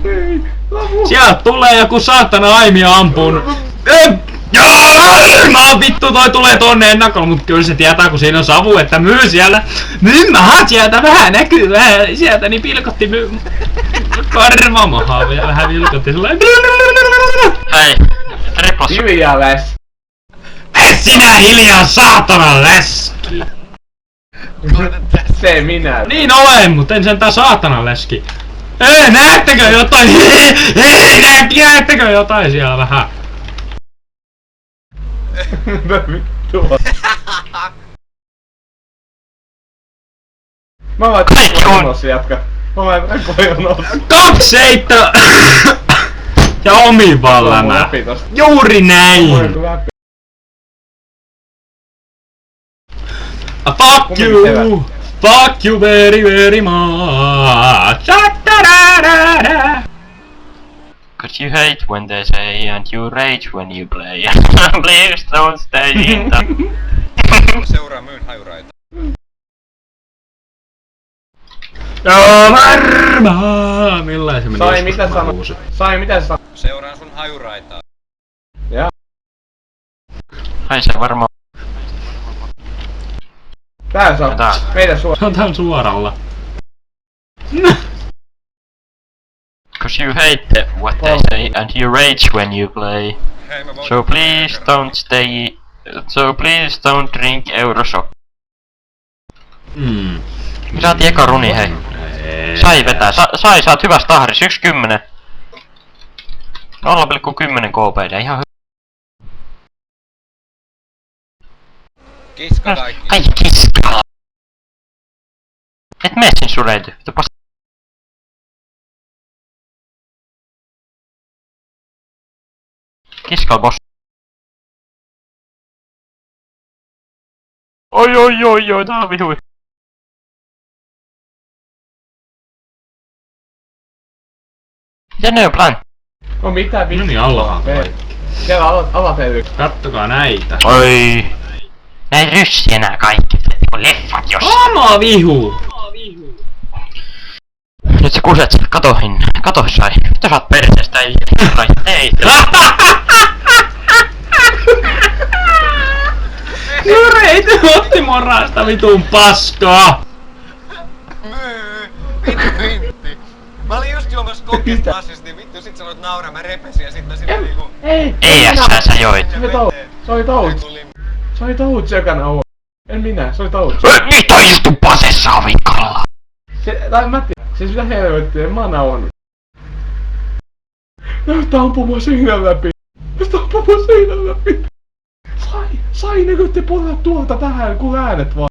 Ei, Lavu. Sieltä tulee joku saatana aimi ampun. Mä oon vittu, toi tulee tonne ennakolla, mut kyllä se tietää, kun siinä on savu, että myy siellä. Mymmähän sieltä vähän näkyy vähän sieltä, niin pilkotti karvamahaa vielä vähän vilkotti sellainen. Hei, triplas. Hiljaa läs. Sinä hiljaa saatana läski! Se minä. Niin olen, mut en sentään saatana läski. Näettekö jotain? Näettekö jotain siellä vähän? Vittua. Mä vaan kojonossa jatka. Mä vaan kojonossa. 27! Ja omivan lämää. Juuri näin! Fuck you! Fuck you very very much! Cause you hate when they say and you rage when you play. Please don't stay in the... Seuraa myyn hajuraita. Joo varmaa! Millaisen meni Sai mitä sano? Sai mitä sano? Seuraan sun hajuraitaa. Ja. Ai se varmaan... Tää se on. Meidän Se on tän suoralla. Cause you hate what they say and you rage when you play. Hei, mä voin... So please don't stay... So please don't drink Euroshock. Saat eka runi, hei. Sai vetää, saat hyvästä tahris, 1.10. 0,10 KPD, ihan hyvä. Kiska kaikki. Ai kiskaa! Et mene sin sureydy, tupas. Kiskal boss. Oi, tää on vihui. Mitä ne on plan? No mitä vittua? No niin, allahan kaikki. Siellä alapeily. Kattokaa näitä. Oi. Näin ryssi enää kaikki, kun leffat jos. Oma vihu! Nyt sä kuset, kato sai. Mitä sä oot perseestä, ei Jureita otti morasta vitun paskaa! Vittu. Mä olin just juomassa kokista asiasta, niin vittu sit sanoit nauraa, mä repesin ja sit mä sinne niinku... Ei! Sä joit. Se oli Touts. Se oli Touts ekana oo. En minä, se oli Touts. Mitä istu pasessa avikalla? Tai mä tiedän. Siis mitä helvettiä, mä oon nauhannut. Näyttää ampumaan seinän läpi. Sai näkytte polta tuolta tähän, kun äänet vaan.